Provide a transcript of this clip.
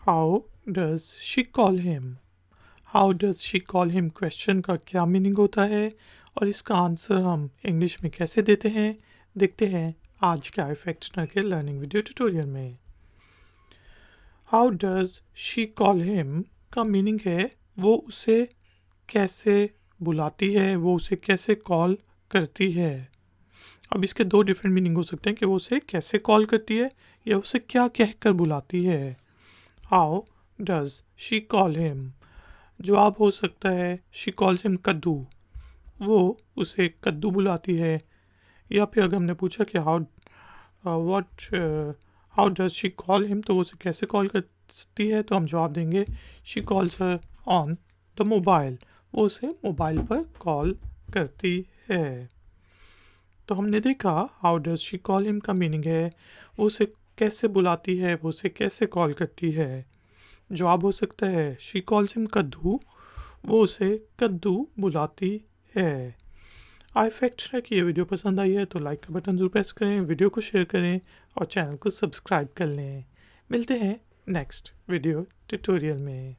How does she call him. How does she call him question का क्या meaning होता है और इसका आंसर हम इंग्लिश में कैसे देते हैं, देखते हैं आज के iFactioner के लर्निंग वीडियो ट्यूटोरियल में। How does she call him का मीनिंग है वो उसे कैसे बुलाती है, वो उसे कैसे कॉल करती है। अब इसके दो डिफरेंट मीनिंग हो सकते हैं कि वो उसे कैसे कॉल करती है या उसे क्या कहकर बुलाती है। How does she call him, जवाब हो सकता है शी कॉल्स हिम कद्दू, वो उसे कद्दू बुलाती है। या फिर अगर हमने पूछा कि how does she call him, तो वो उसे कैसे कॉल करती है, तो हम जवाब देंगे she calls her on the mobile, वो उसे मोबाइल पर कॉल करती है। तो हमने देखा how does she call him का मीनिंग है वो उसे कैसे बुलाती है, वो उसे कैसे कॉल करती है। जवाब हो सकता है शी कॉल्स हिम कद्दू, वो उसे कद्दू बुलाती है। iFactioner की ये वीडियो पसंद आई है तो लाइक का बटन जरूर प्रेस करें, वीडियो को शेयर करें और चैनल को सब्सक्राइब कर लें। मिलते हैं नेक्स्ट वीडियो ट्यूटोरियल में।